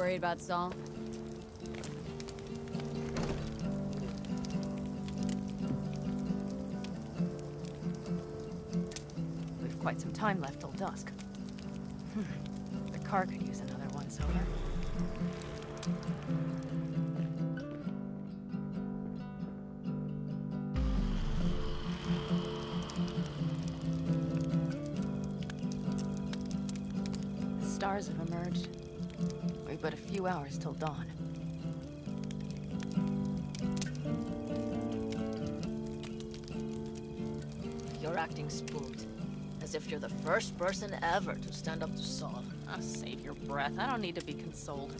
worried about Saul? We've quite some time left till dusk. The car could use another once over. The stars have emerged. We've but a few hours till dawn. You're acting spooked. As if you're the first person ever to stand up to Saul. Oh, save your breath. I don't need to be consoled.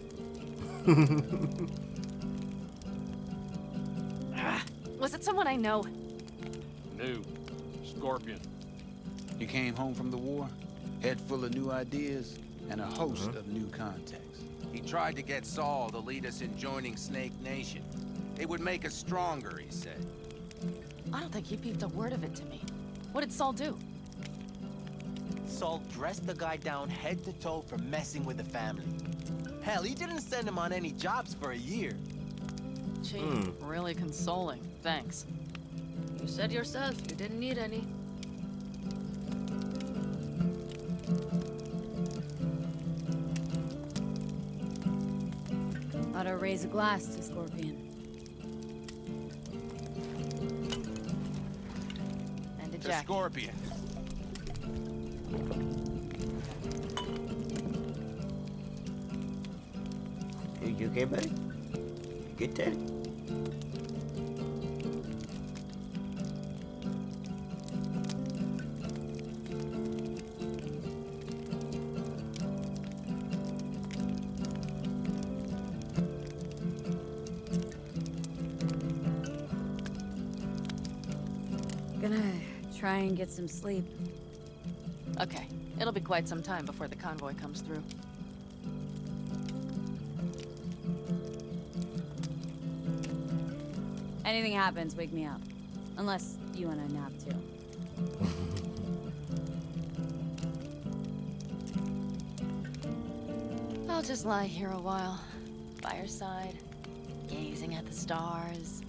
Was it someone I know? No. Scorpion. You came home from the war, head full of new ideas, and a host of new contacts. He tried to get Saul to lead us in joining Snake Nation. It would make us stronger, he said. I don't think he peeped a word of it to me. What did Saul do? Saul dressed the guy down head to toe for messing with the family. Hell, he didn't send him on any jobs for a year. Gee, really consoling. Thanks. You said yourself you didn't need any. Ought to raise a glass to Scorpion. And a To jacket. Scorpion. You okay, buddy? You good, Teddy? Gonna try and get some sleep. Okay, it'll be quite some time before the convoy comes through. Anything happens, wake me up. Unless you want a nap too. I'll just lie here a while, by your side, gazing at the stars.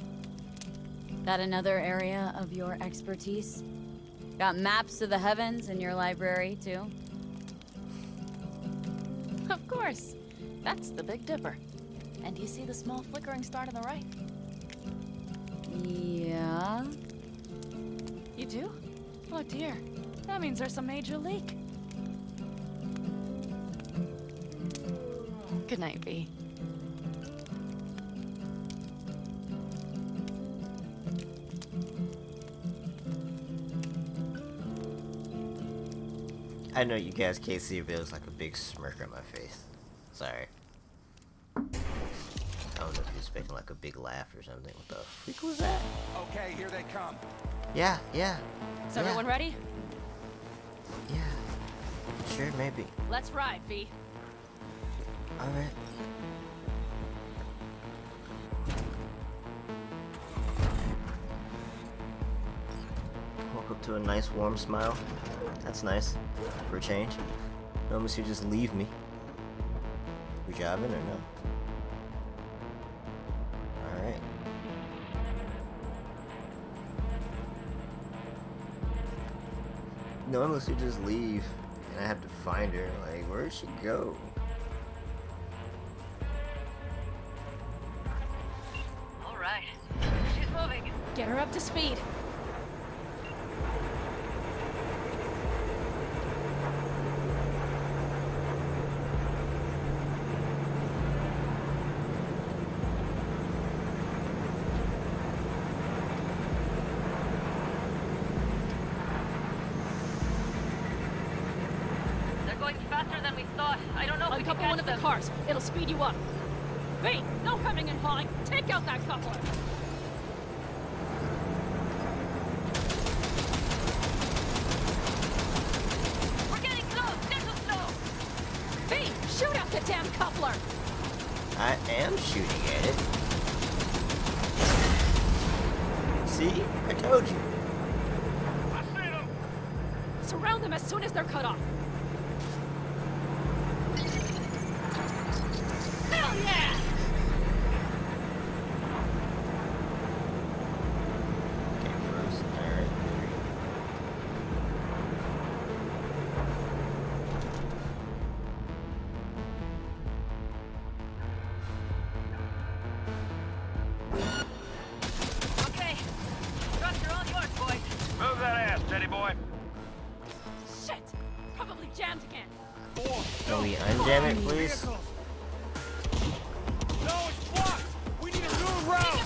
That another area of your expertise? Got maps of the heavens in your library too? Of course. That's the Big Dipper. And you see the small flickering star to the right? Yeah. You do? Oh dear. That means there's a major leak. Good night, V. I know you guys can't see it, but it was like a big smirk on my face. Sorry. I don't know if you're expecting like a big laugh or something. What the freak was that? Okay, here they come. Yeah. Is everyone ready? Yeah. Sure, maybe. Let's ride, V. Alright. Woke up to a nice warm smile. That's nice. For a change. No, monsieur, just leave me. We jobbing or no? Alright. No, unless you just leave and I have to find her. Like, where'd she go? All right. She's moving. Get her up to speed. Faster than we thought. I don't know if we can Uncouple catch one of the them. cars. It'll speed you up. V, no hemming and hawing. Take out that coupler. We're getting close. Gentle slow. V, shoot out the damn coupler. I am shooting at it. See? I told you. I see them. Surround them as soon as they're cut off. Can we unjam it, please? No, it's blocked. We need a new route.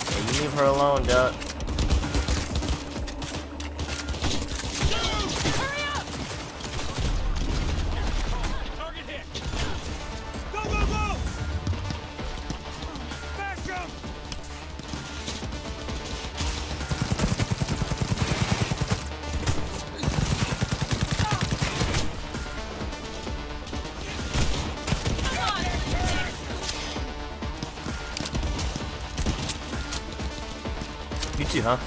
Yeah, you leave her alone, Duck. Target hit. Go, go, go. Smash him. You too, huh?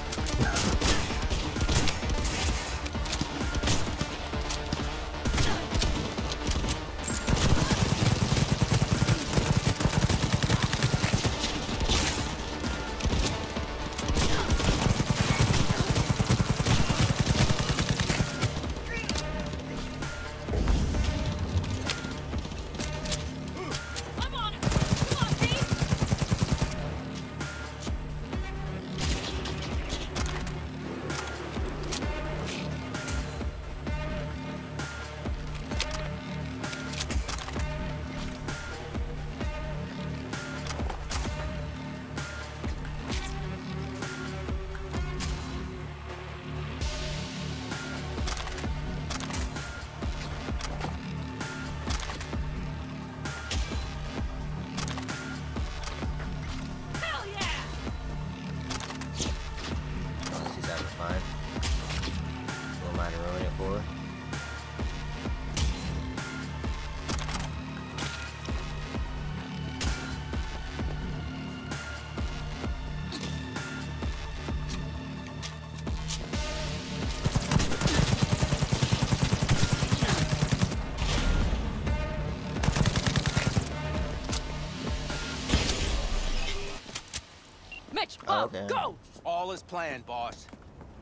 Okay. Go! All is planned, boss.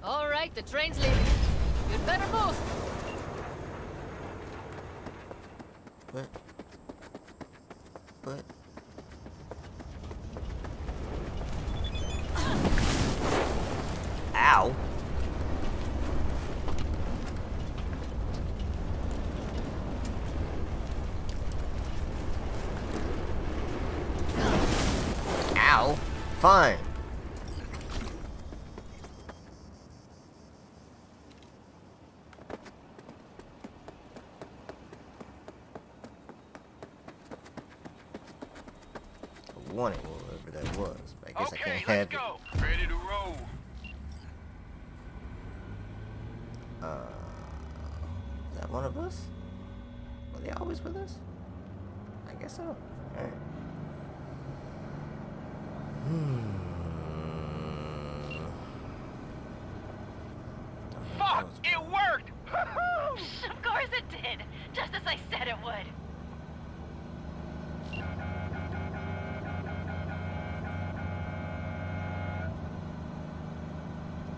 All right, the train's leaving. You'd better move. What? Ow! Ow! Fine. Warning, whatever that was. I guess I can't have it. Ready to roll. Is that one of us? Were they always with us? I guess so. Alright. Fuck! It worked! Of course it did. Just as I said it would.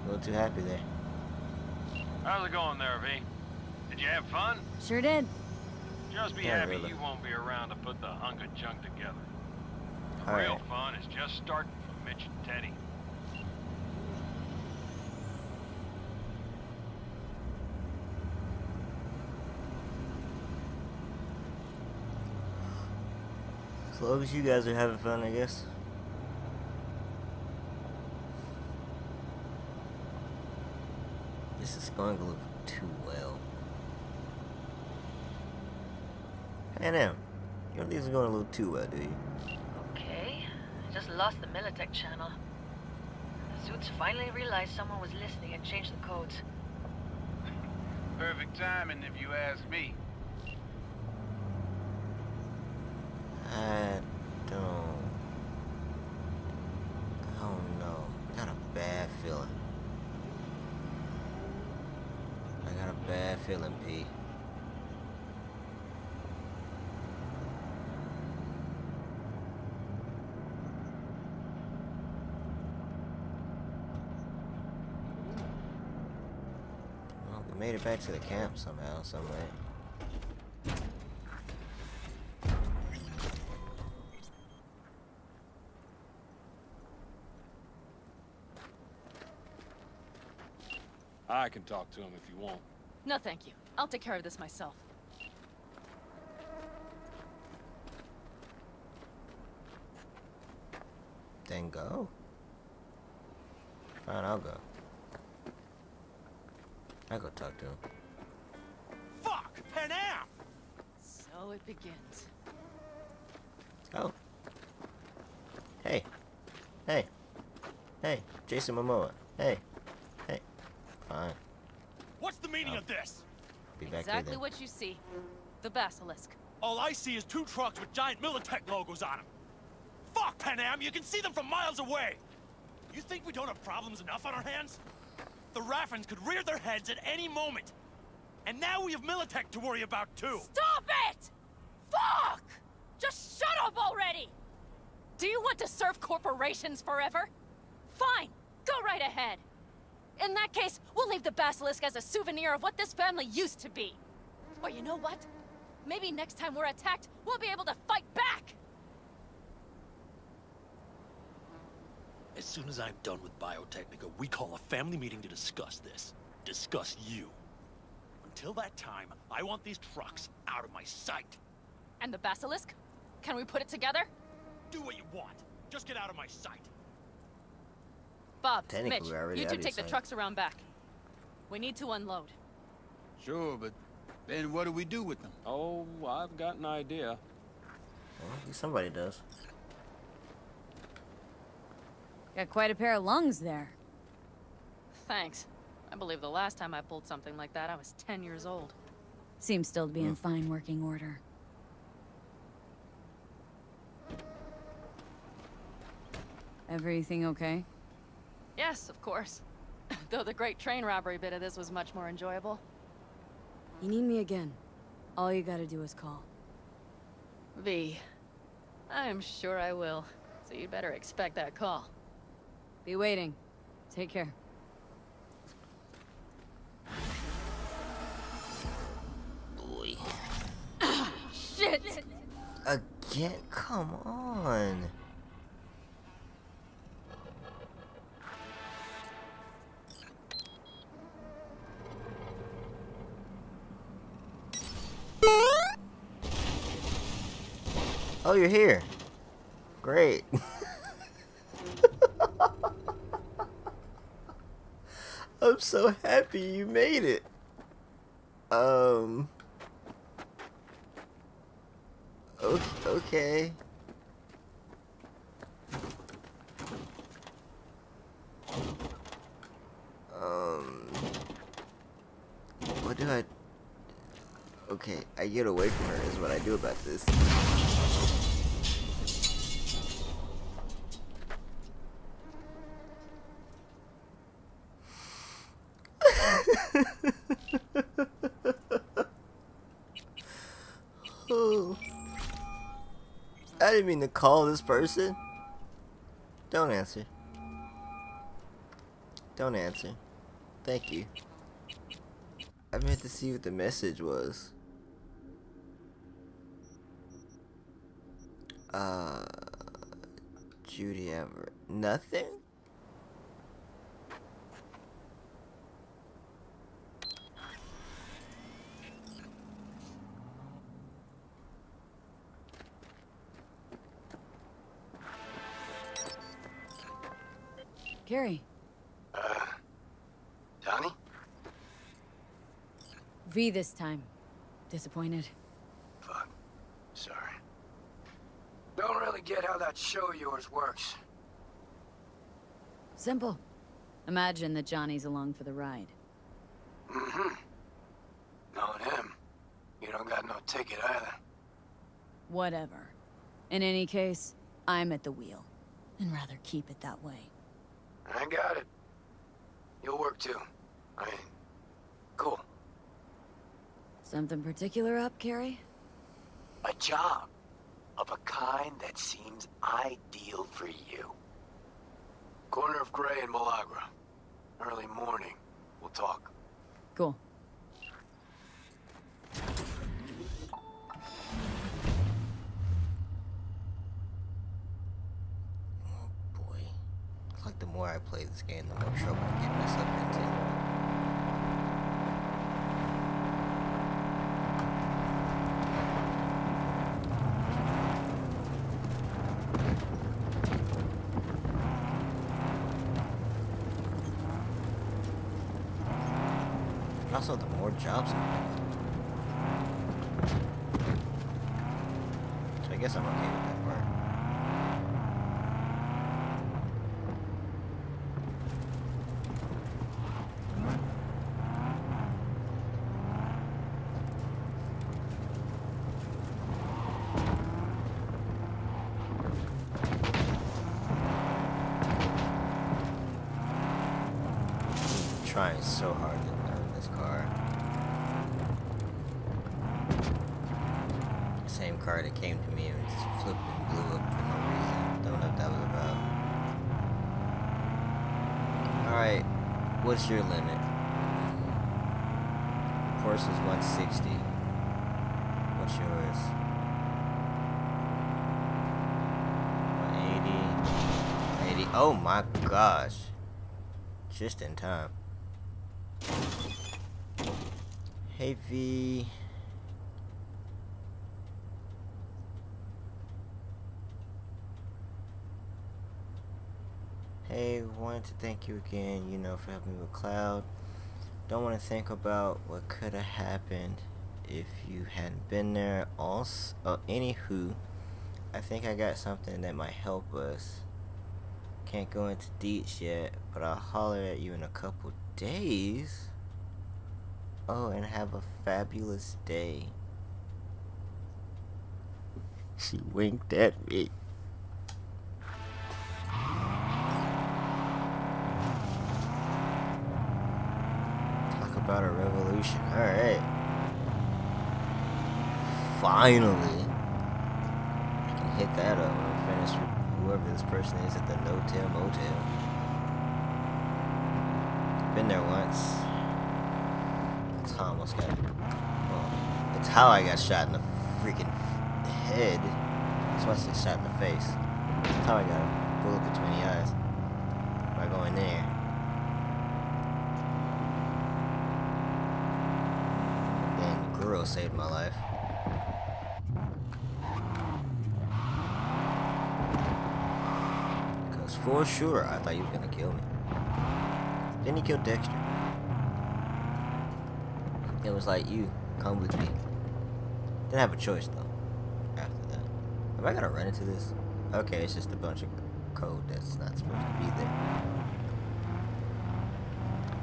A little too happy there. How's it going there, V? Did you have fun? Sure did. Just be Yeah, happy really. you won't be around to put the hunk of junk together. All Real right. fun is just starting for Mitch and Teddy. As long as you guys are having fun, I guess. This is going a little too well. Hey now, you don't think this is going a little too well, do you? Okay. I just lost the Militech channel. The suits finally realized someone was listening and changed the codes. Perfect timing, if you ask me. I don't know. I got a bad feeling. I got a bad feeling, P. Well, we made it back to the camp somehow, some way. I can talk to him if you want. No, thank you. I'll take care of this myself. Then go. Fine, I'll go. I'll go talk to him. Fuck! Panam! So it begins. Oh. Hey. Hey. Hey. Jason Momoa. Hey. Hey. Fine. What's the meaning of this? Be back Exactly here then. what you see. The Basilisk. All I see is 2 trucks with giant Militech logos on them. Fuck, Panam! You can see them from miles away! You think we don't have problems enough on our hands? The Raffens could rear their heads at any moment. And now we have Militech to worry about, too. Stop it! Fuck! Just shut up already! Do you want to serve corporations forever? Fine, go right ahead. In that case, we'll leave the Basilisk as a souvenir of what this family used to be. Or you know what? Maybe next time we're attacked, we'll be able to fight back! As soon as I'm done with Biotechnica, we call a family meeting to discuss this. Discuss you. Until that time, I want these trucks out of my sight. And the Basilisk? Can we put it together? Do what you want. Just get out of my sight. Bob, Technically, Mitch, we're already you out two of take the sight. trucks around back. We need to unload. Sure, but then what do we do with them? Oh, I've got an idea. Well, at least somebody does. Got quite a pair of lungs there. Thanks. I believe the last time I pulled something like that, I was 10 years old. Seems still to be in fine working order. Everything okay? Yes, of course. Though the great train robbery bit of this was much more enjoyable. You need me again. All you gotta do is call. V. I'm sure I will. So you'd better expect that call. Be waiting. Take care. Boy. Shit! Again? Come on. Oh, you're here. Great. I'm so happy you made it. Okay. What do I... Okay, I get away from her is what I do about this. Oh. I didn't mean to call this person. Don't answer. Don't answer. Thank you. I meant to see what the message was. Judy ever nothing? Gary. Johnny? V this time. Disappointed. Fuck. Sorry. Don't really get how that show of yours works. Simple. Imagine that Johnny's along for the ride. Mm-hmm. Knowing him, you don't got no ticket either. Whatever. In any case, I'm at the wheel. And rather keep it that way. I got it. You'll work too. I mean, cool. Something particular up, Carrie? A job. Of a kind that seems ideal for you. Corner of Gray and Malagra. Early morning. We'll talk. Cool. Like the more I play this game, the more trouble I get myself into. Also, the more jobs I'm doing. So I guess I'm okay with that part. Trying so hard to learn this car. Same car that came to me and just flipped and blew up for no reason. Don't know what that was about. Alright, what's your limit? Course is 160. What's yours? 180. 80. Oh my gosh. Just in time. Hey V. Hey, wanted to thank you again, you know, for helping me with Cloud. Don't want to think about what could have happened if you hadn't been there. Also, anywho, I think I got something that might help us. Can't go into deets yet, but I'll holler at you in a couple days. Oh, and have a fabulous day. She winked at me. Talk about a revolution. Alright. Finally. I can hit that up when I'm finished with whoever this person is at the No-Tail Motel. Been there once. It's how I almost got. Well, it's how I got shot in the freaking head. That's why I said shot in the face. That's how I got a bullet between the eyes. By going there. And then the girl saved my life. Because for sure, I thought he was gonna kill me. Then he killed Dexter. It was like, you, come with me. Didn't have a choice though, after that. Am I gonna run into this? Okay, it's just a bunch of code that's not supposed to be there.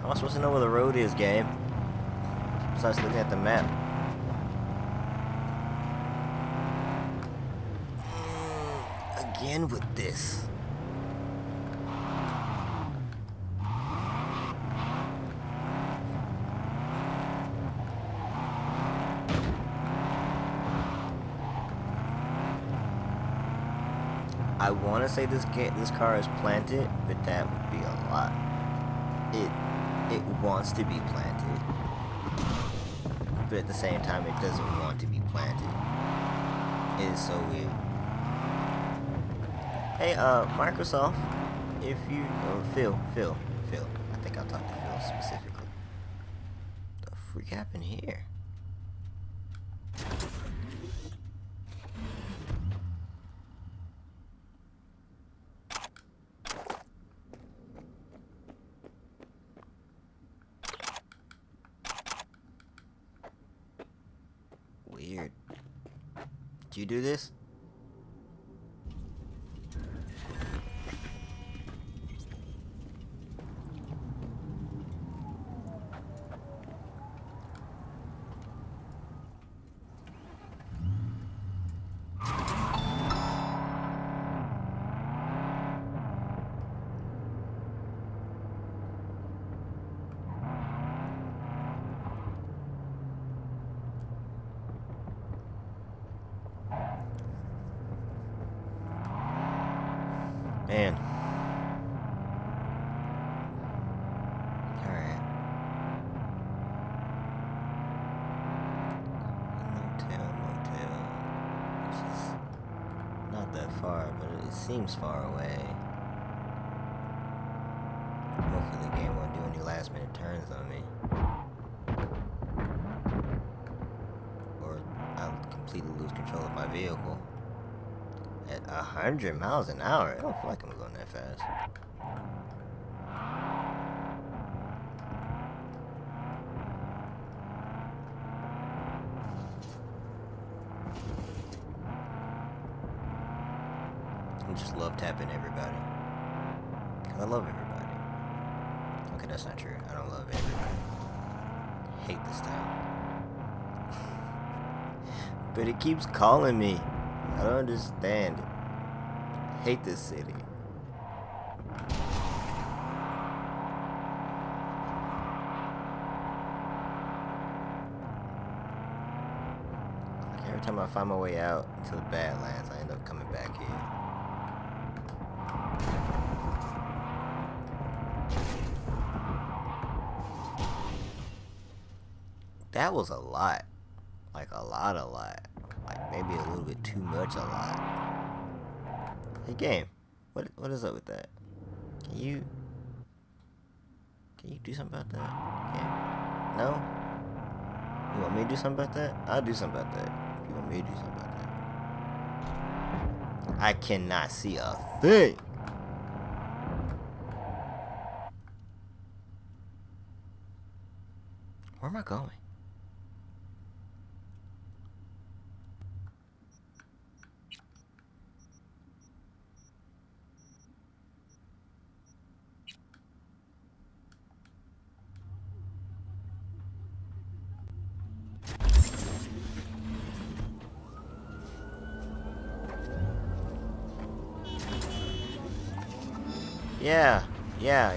How am I supposed to know where the road is, game? Besides looking at the map. Again with this. I want to say this car is planted, but that would be a lot. It wants to be planted, but at the same time, it doesn't want to be planted. It is so weird. Hey, Microsoft, if you, or Phil, I think I'll talk to Phil specifically. What the freak happened here? Weird. Do you do this? Man. Alright. Motel. Which is not that far, but it seems far away. Hopefully the game won't do any last minute turns on me. Or I'll completely lose control of my vehicle. At 100 miles an hour? I don't feel like I'm going that fast. I just love tapping everybody. Cause I love everybody. Okay, that's not true. I don't love everybody. Hate this town. But it keeps calling me. I don't understand it. Hate this city. Like every time I find my way out to the Badlands, I end up coming back here. That was a lot. Like a lot. Like maybe a little bit too much a lot. Hey game, what is up with that? Can you do something about that? Game? No? You want me to do something about that? I'll do something about that. If you want me to do something about that. I cannot see a thing. Where am I going?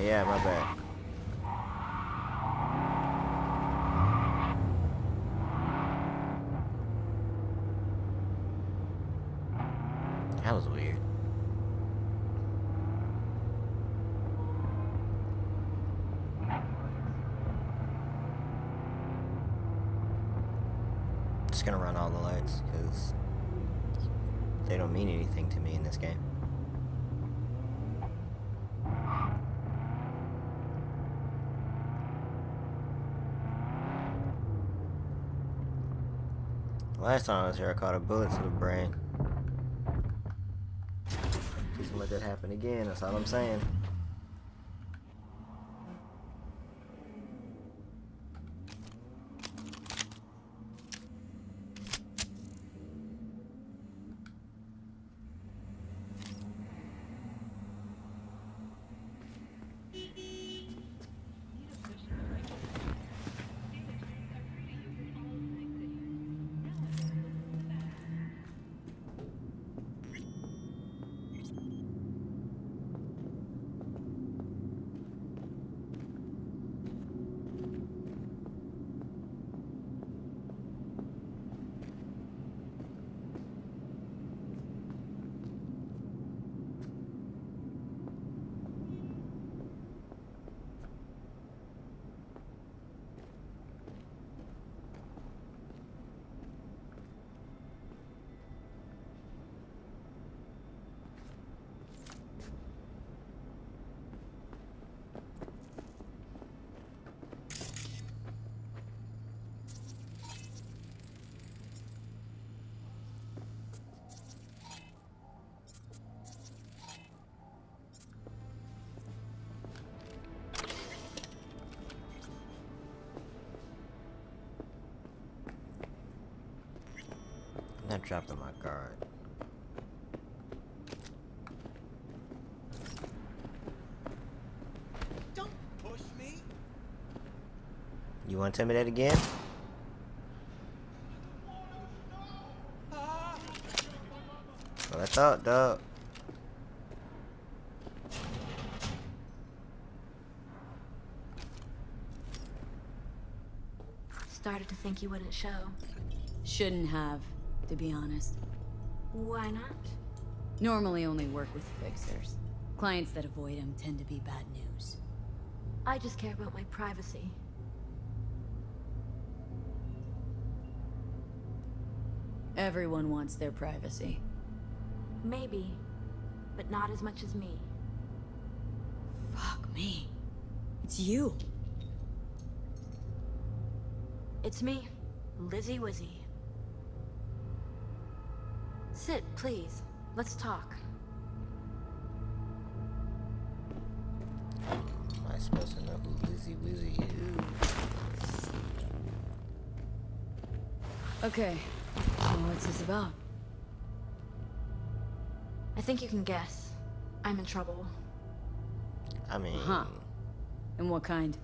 Yeah, my bad. That was weird. Just gonna run all the lights because they don't mean anything to me in this game. Last time I was here, I caught a bullet to the brain. Just let that happen again, that's all I'm saying. That dropped on my guard. Don't push me. You want to intimidate again? Well, I thought, dog. Started to think you wouldn't show. Shouldn't have, to be honest. Why not? Normally only work with fixers. Clients that avoid them tend to be bad news. I just care about my privacy. Everyone wants their privacy. Maybe, but not as much as me. Fuck me. It's you. It's me, Lizzie Wizzy. Sit, please. Let's talk. Am I supposed to know who Lizzie Wizzy is? Okay, so what's this about? I think you can guess. I'm in trouble. I mean... Huh. And what kind?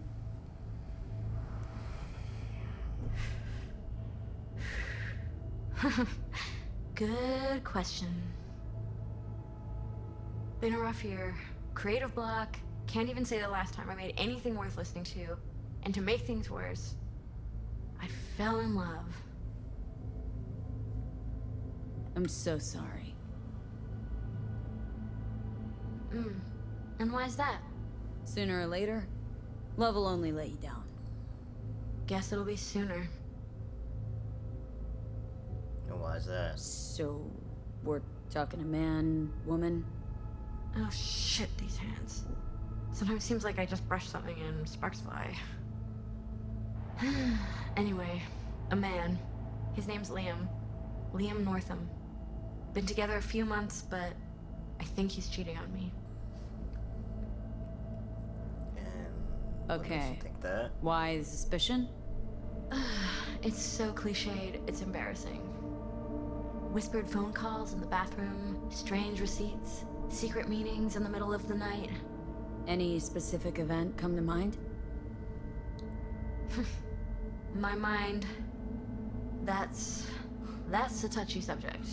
Good question. Been a rough year. Creative block. Can't even say the last time I made anything worth listening to. And to make things worse, I fell in love. I'm so sorry. And why's that? Sooner or later, love will only let you down. Guess it'll be sooner. And why's that? So, we're talking a man, woman? Oh shit, these hands. Sometimes it seems like I just brushed something and sparks fly. Anyway, a man. His name's Liam. Liam Northam. Been together a few months, but I think he's cheating on me. And what makes you think that? Why the suspicion? It's so cliched, it's embarrassing. Whispered phone calls in the bathroom, strange receipts, secret meetings in the middle of the night. Any specific event come to mind? My mind, that's a touchy subject.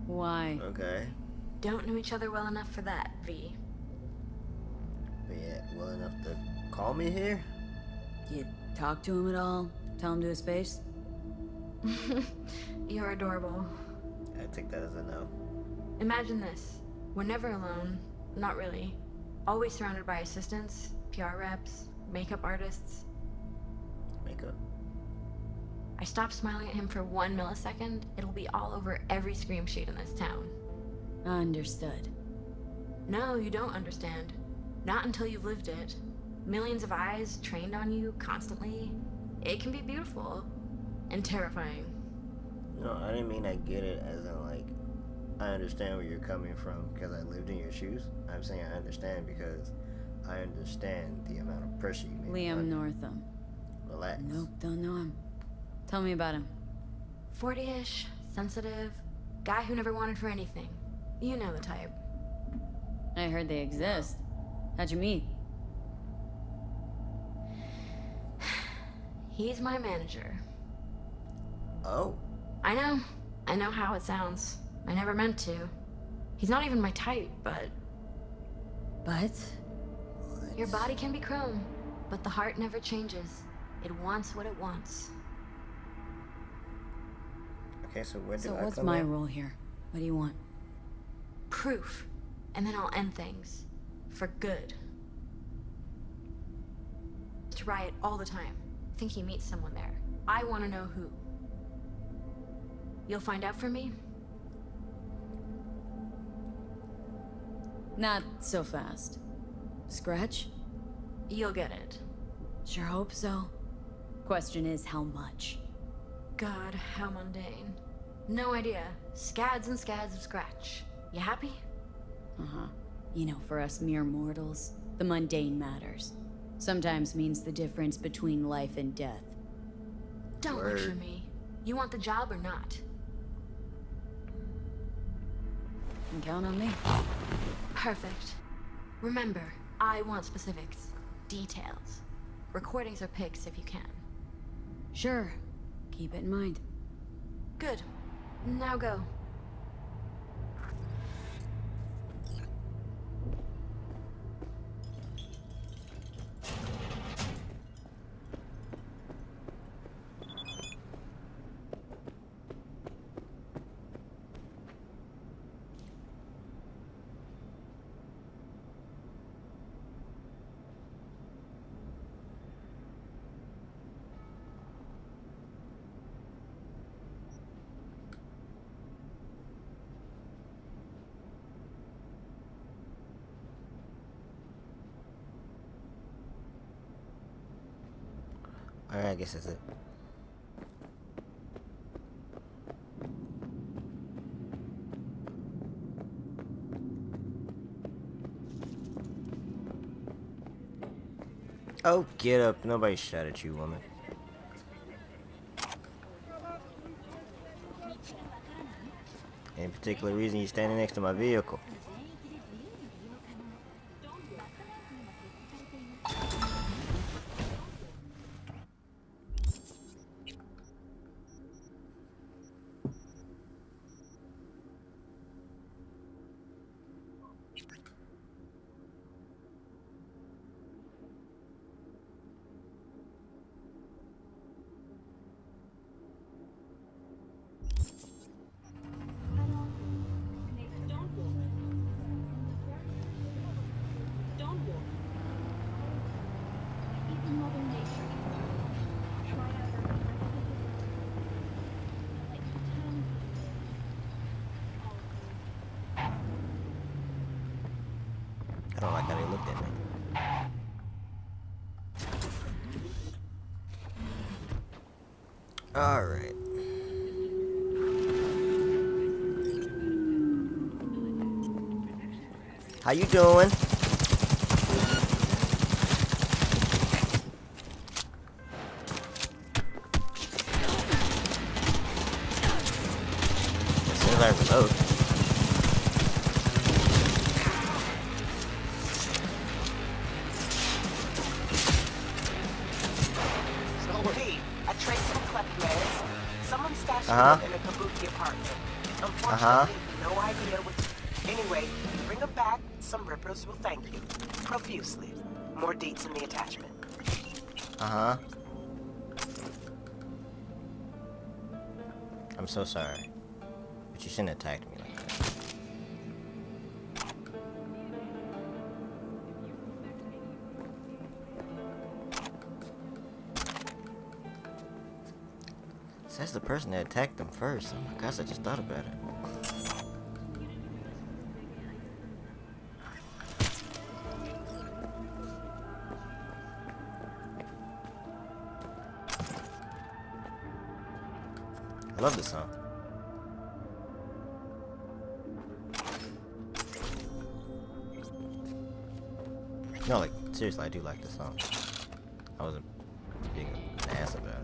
Why? Okay. Don't know each other well enough for that, V. But yeah, well enough to call me here? You talk to him at all? Tell him to his face? You're adorable. I take that as a no. Imagine this. We're never alone. Not really. Always surrounded by assistants, PR reps, makeup artists. Makeup? I stop smiling at him for 1 millisecond, it'll be all over every scream sheet in this town. Understood. No, you don't understand. Not until you've lived it. Millions of eyes trained on you constantly. It can be beautiful. And terrifying. No, I didn't mean I get it as in like, I understand where you're coming from because I lived in your shoes. I'm saying I understand because I understand the amount of pressure you made. Liam Northam. Relax. Nope, don't know him. Tell me about him. 40-ish, sensitive, guy who never wanted for anything. You know the type. I heard they exist. How'd you meet? He's my manager. Oh. I know how it sounds. I never meant to. He's not even my type, but... But? Your body can be chrome, but the heart never changes. It wants what it wants. Okay, so where do I come in? So what's my role here? What do you want? Proof. And then I'll end things. For good. To riot all the time. Think he meets someone there. I want to know who. You'll find out for me? Not so fast. Scratch? You'll get it. Sure hope so. Question is, how much? God, how mundane. No idea. Scads and scads of scratch. You happy? Uh-huh. You know, for us mere mortals, the mundane matters. Sometimes means the difference between life and death. Don't lecture me. You want the job or not? You can count on me. Perfect. Remember, I want specifics. Details. Recordings or pics if you can. Sure. Keep it in mind. Good. Now go. Alright, I guess that's it. Oh, get up. Nobody shot at you, woman. Any particular reason you're standing next to my vehicle? I don't like how they looked at me. Alright. How you doing? As soon as I reload. In a kabuki apartment. Unfortunately, no idea what. Anyway, bring them back. Some rippers will thank you profusely. More deets in the attachment. I'm so sorry, but you shouldn't have attacked me like that. Says the person that attacked them first. Oh my gosh, I just thought about it. I love this song. No, like, seriously, I do like this song. I wasn't being an ass about it.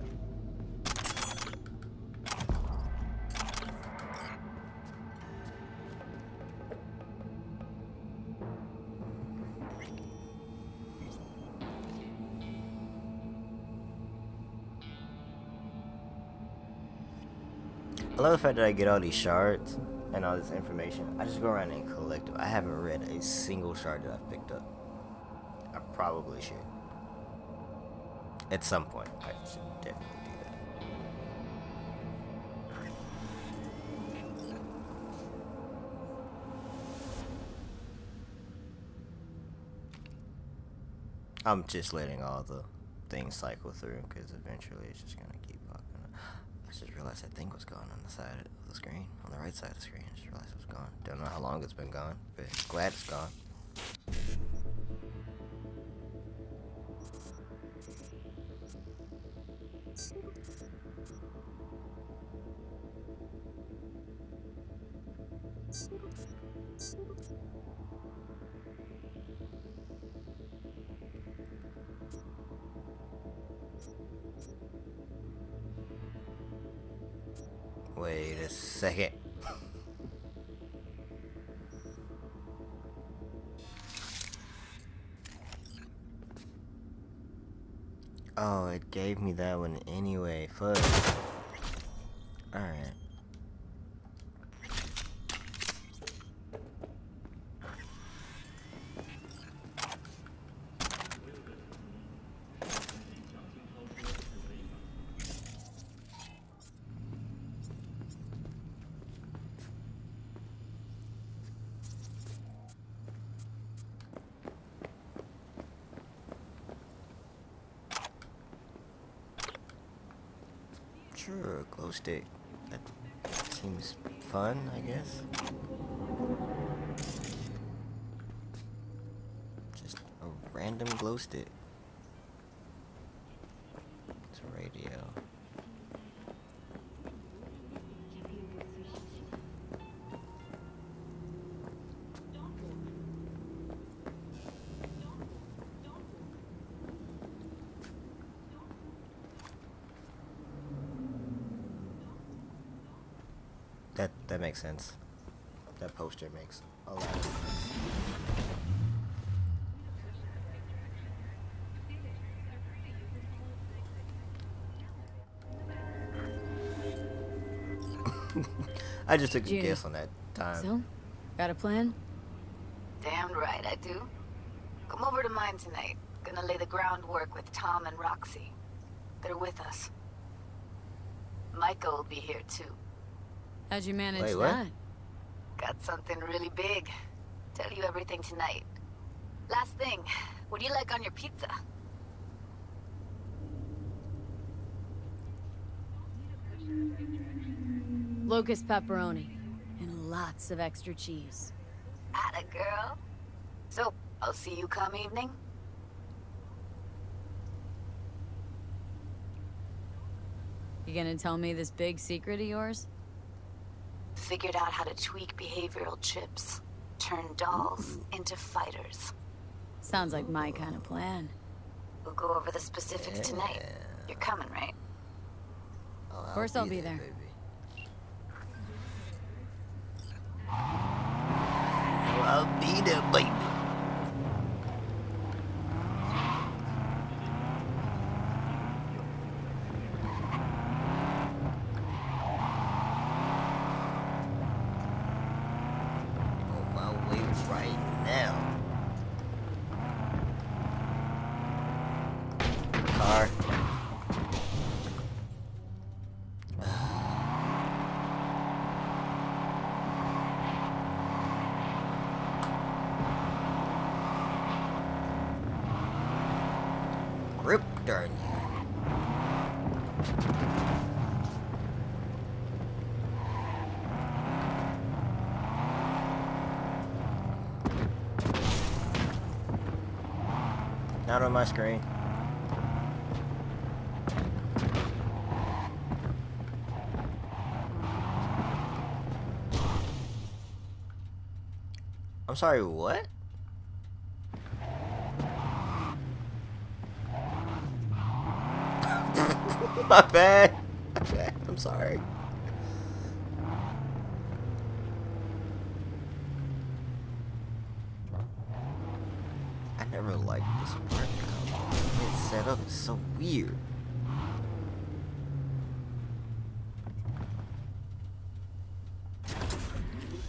I love the fact that I get all these shards and all this information. I just go around and collect them. I haven't read a single shard that I've picked up. I probably should. At some point, I should definitely do that. I'm just letting all the things cycle through because eventually it's just gonna keep popping up. I just realized that thing was gone on the side of the screen, on the right side of the screen. I just realized it was gone. Don't know how long it's been gone, but glad it's gone. Wait a second. Oh, it gave me that one anyway. Fuck. Alright. Sure, glow stick. That seems fun, I guess. Just a random glow stick. It's a radio. That makes sense. That poster makes a lot of sense. I just took a guess on that time. So, got a plan? Damn right I do. Come over to mine tonight. Gonna lay the groundwork with Tom and Roxy. They're with us. Micah will be here too. How'd you manage Wait, what? that? Got something really big. Tell you everything tonight. Last thing, what do you like on your pizza? Locust pepperoni. And lots of extra cheese. Atta girl. So, I'll see you come evening? You gonna tell me this big secret of yours? Figured out how to tweak behavioral chips. Turn dolls into fighters. Sounds like my kind of plan. We'll go over the specifics tonight. You're coming, right? Oh, Of course I'll be there. Baby. Oh, I'll be there, baby. On my way right now. Car. Grip darn you. Not on my screen. I'm sorry, what? My bad. My bad. I'm sorry. I never liked this apartment complex. It's set up is so weird.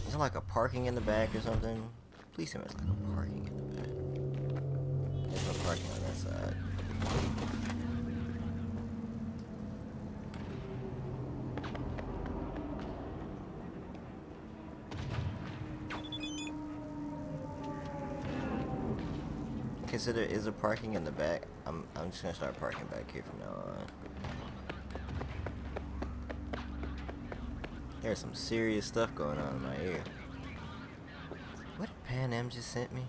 Is it like a parking in the back or something? Please tell me it's like a parking in the back. There's no parking on that side. Okay, so there is a parking in the back. I'm just gonna start parking back here from now on. There's some serious stuff going on in my ear. What did Pan Am just sent me?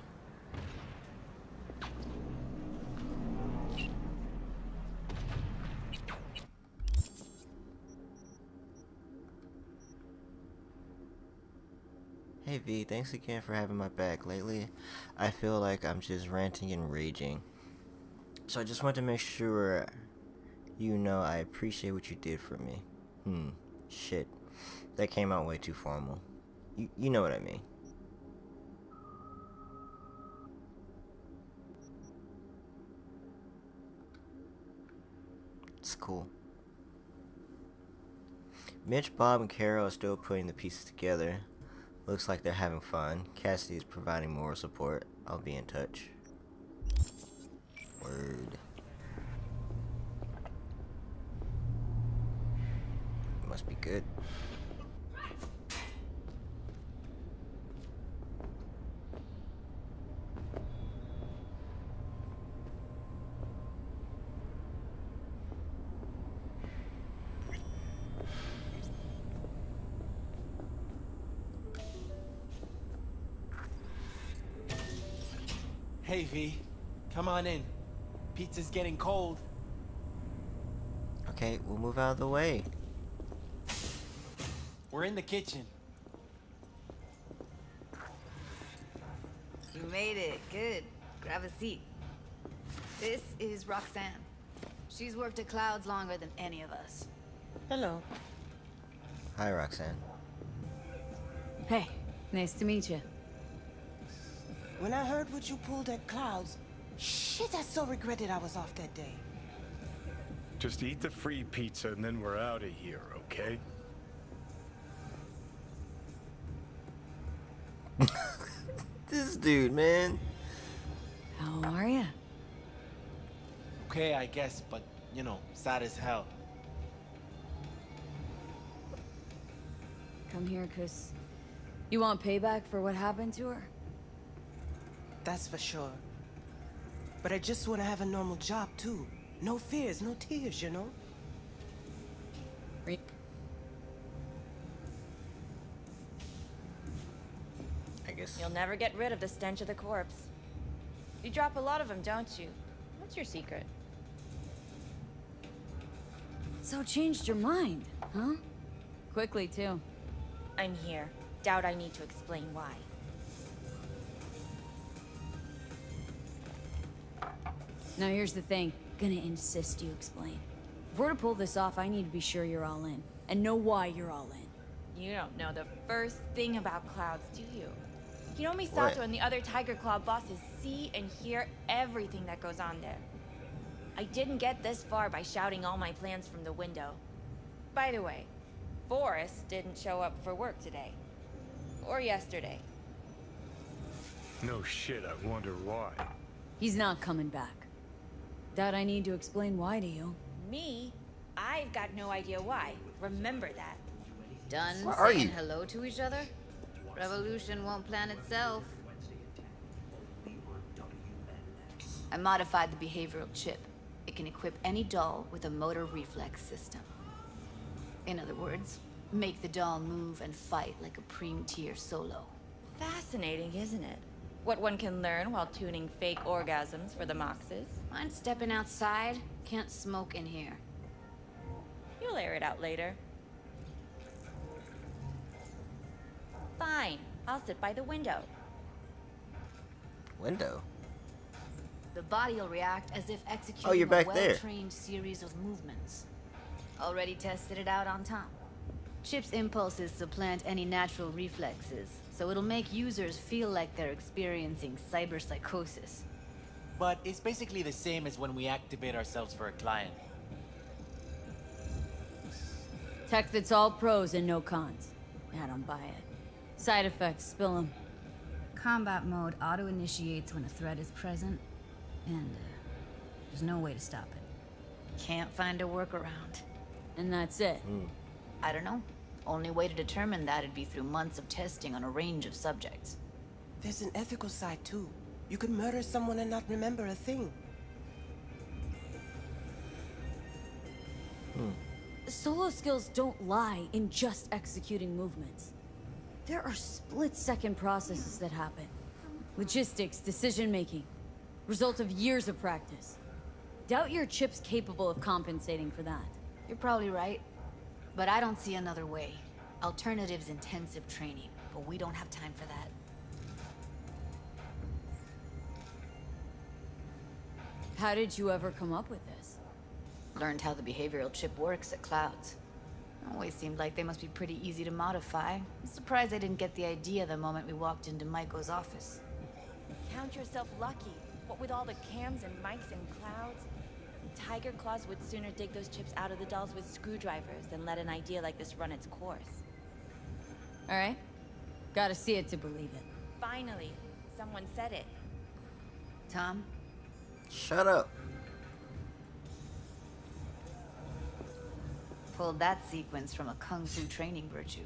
Hey V, thanks again for having my back. Lately, I feel like I'm just ranting and raging. So I just want to make sure you know I appreciate what you did for me. Shit. That came out way too formal. You know what I mean. It's cool. Mitch, Bob, and Carol are still putting the pieces together. Looks like they're having fun. Cassidy is providing moral support. I'll be in touch. Word. Must be good. Hey V, come on in. Pizza's getting cold. Okay, we'll move out of the way. We're in the kitchen. You made it. Good. Grab a seat. This is Roxanne. She's worked at Clouds longer than any of us. Hello. Hi, Roxanne. Hey, Nice to meet you. When I heard what you pulled at Clouds, shit, I so regretted I was off that day. Just eat the free pizza and then we're out of here, okay? This dude, man. How are ya? Okay, I guess, but, you know, sad as hell. Come here, 'cause you want payback for what happened to her? That's for sure. But I just want to have a normal job, too. No fears, no tears, you know? I guess. You'll never get rid of the stench of the corpse. You drop a lot of them, don't you? What's your secret? So changed your mind, huh? Quickly, too. I'm here. Doubt I need to explain why. Now here's the thing. Gonna insist you explain. If we're to pull this off, I need to be sure you're all in. And know why you're all in. You don't know the first thing about Clouds, do you? You know Misato and the other Tiger Claw bosses see and hear everything that goes on there. I didn't get this far by shouting all my plans from the window. By the way, Forrest didn't show up for work today. Or yesterday. No shit, I wonder why. He's not coming back. Doubt I need to explain why to you. Me? I've got no idea why. Remember that. Done Where saying are you? hello to each other? Revolution won't plan itself. I modified the behavioral chip. It can equip any doll with a motor reflex system. In other words, make the doll move and fight like a Preem-tier solo. Fascinating, isn't it? What one can learn while tuning fake orgasms for the Moxes. Mind stepping outside? Can't smoke in here. You'll air it out later. Fine. I'll sit by the window. Window? The body will react as if executing Oh, you're back a there. well-trained series of movements. Already tested it out on Tom. Chip's impulses supplant any natural reflexes, so it'll make users feel like they're experiencing cyberpsychosis. But it's basically the same as when we activate ourselves for a client. Tech that's all pros and no cons. I don't buy it. Side effects, spill them. Combat mode auto-initiates when a threat is present, and there's no way to stop it. Can't find a workaround. And that's it. I don't know. Only way to determine that'd be through months of testing on a range of subjects. There's an ethical side, too. You could murder someone and not remember a thing. Solo skills don't lie in just executing movements. There are split-second processes that happen. Logistics, decision-making. Result of years of practice. Doubt your chip's capable of compensating for that. You're probably right. But I don't see another way. Alternative's intensive training, but we don't have time for that. How did you ever come up with this? Learned how the behavioral chip works at Clouds. Always seemed like they must be pretty easy to modify. I'm surprised I didn't get the idea the moment we walked into Maiko's office. Count yourself lucky. What with all the cams and mics and Clouds? Tiger Claws would sooner dig those chips out of the dolls with screwdrivers than let an idea like this run its course. Alright. Gotta see it to believe it. Finally, someone said it. Tom? Shut up. Pulled that sequence from a kung fu training virtue.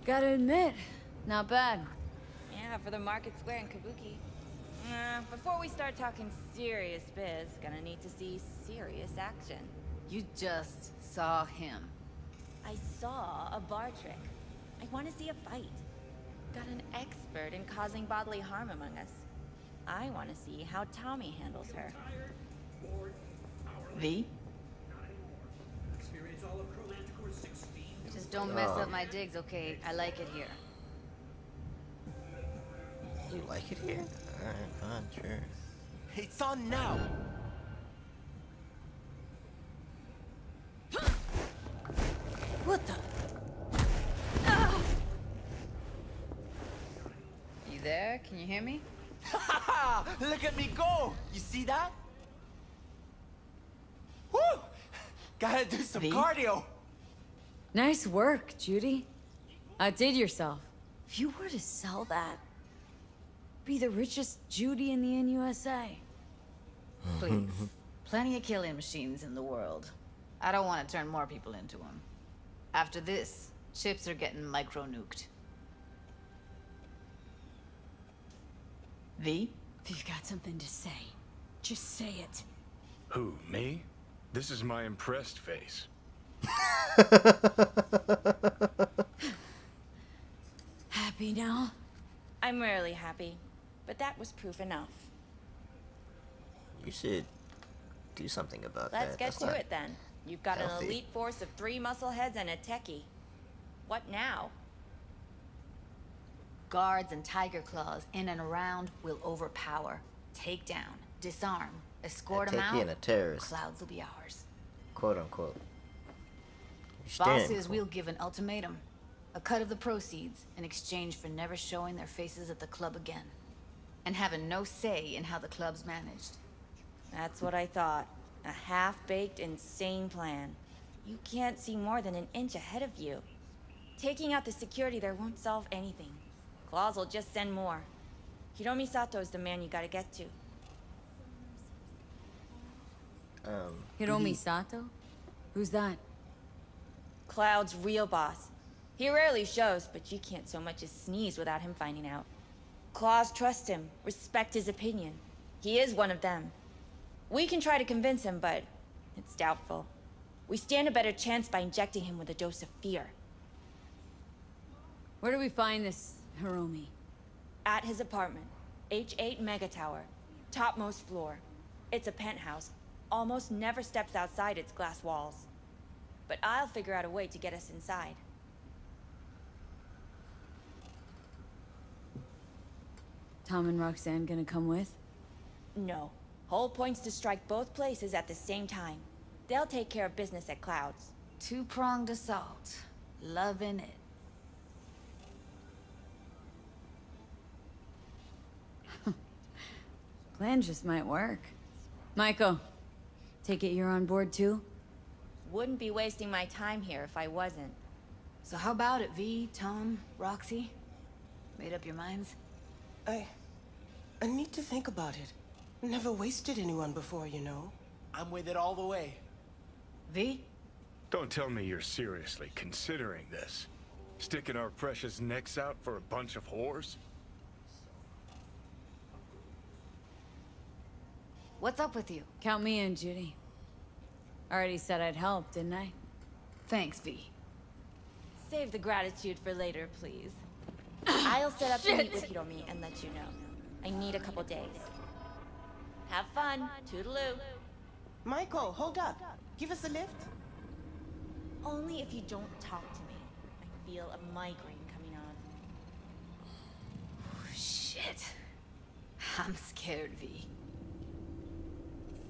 Gotta admit, not bad. Yeah, for the Market Square in Kabuki. Before we start talking serious biz, gonna need to see serious action. You just saw him. I saw a bar trick. I want to see a fight. Got an expert in causing bodily harm among us. I want to see how Tommy handles her. V? Just don't mess up my digs, okay? I like it here. You like it here? Alright, fine, sure. It's on now. What the? You there? Can you hear me? Look at me go! You see that? Woo! Gotta do some cardio. Nice work, Judy. Outdid yourself. If you were to sell that, be the richest Judy in the NUSA. Please. Plenty of killing machines in the world. I don't want to turn more people into them. After this, chips are getting micro-nuked. V? If you've got something to say, just say it. Who, me? This is my impressed face. Happy now? I'm rarely happy, but that was proof enough. You should do something about that. Let's get to it then. You've got healthy. an elite force of 3 muscleheads and a techie. What now? Guards and tiger claws in and around will overpower, take down, disarm, escort them out. and a terrorist. Clouds will be ours. Quote unquote. Bosses will give an ultimatum. A cut of the proceeds in exchange for never showing their faces at the club again. And having no say in how the club's managed. That's what I thought. A half-baked, insane plan. You can't see more than an inch ahead of you. Taking out the security there won't solve anything. Claws will just send more. Hiromi Sato is the man you gotta get to. Hiromi Sato? Who's that? Cloud's real boss. He rarely shows, but you can't so much as sneeze without him finding out. Claws trust him, respect his opinion. He is one of them. We can try to convince him, but it's doubtful. We stand a better chance by injecting him with a dose of fear. Where do we find this Hiromi? At his apartment. H8 Mega Tower. Topmost floor. It's a penthouse. Almost never steps outside its glass walls. But I'll figure out a way to get us inside. Tom and Roxanne gonna come with? No. Whole point's to strike both places at the same time. They'll take care of business at Clouds. Two-pronged assault. Loving it. Plan just might work. Michael, take it you're on board too? Wouldn't be wasting my time here if I wasn't. So how about it, V, Tom, Roxy? Made up your minds? I need to think about it. Never wasted anyone before, you know. I'm with it all the way. V? Don't tell me you're seriously considering this. Sticking our precious necks out for a bunch of whores? What's up with you? Count me in, Judy. Already said I'd help, didn't I? Thanks, V. Save the gratitude for later, please. I'll set up to meet with Hiromi and let you know. I need a couple days. Have fun. Toodaloo. Michael, hold up. Give us a lift. Only if you don't talk to me. I feel a migraine coming on. Shit. I'm scared, V.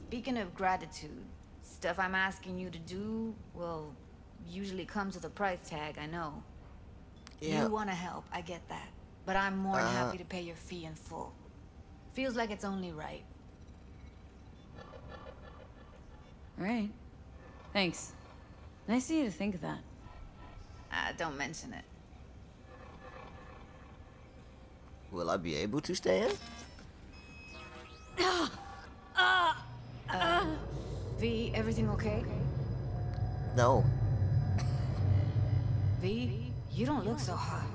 Speaking of gratitude, stuff I'm asking you to do, well, usually comes with a price tag, I know. Yeah. You want to help, I get that. But I'm more than happy to pay your fee in full. Feels like it's only right. All right. Thanks. Nice of you to think of that. Don't mention it. Will I be able to stand? V, everything okay? No. V, you don't look so hot.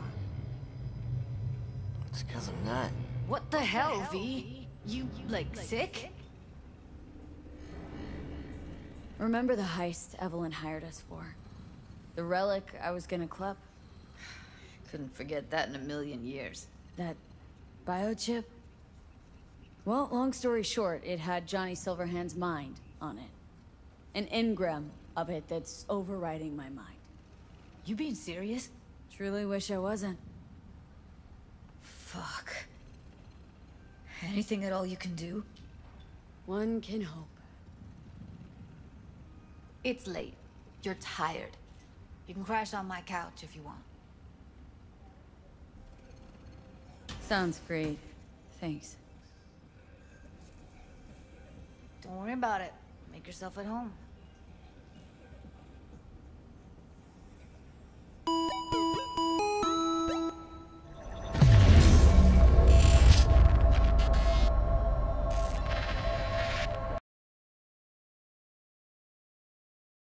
It's because I'm not. What the hell, V? You, like, sick? Remember the heist Evelyn hired us for? The relic I was gonna clip? Couldn't forget that in a million years. That biochip? Well, long story short, it had Johnny Silverhand's mind on it. An engram of it that's overriding my mind. You being serious? Truly wish I wasn't. Fuck. Anything at all you can do? One can hope. It's late. You're tired. You can crash on my couch if you want. Sounds great. Thanks. Don't worry about it. Make yourself at home.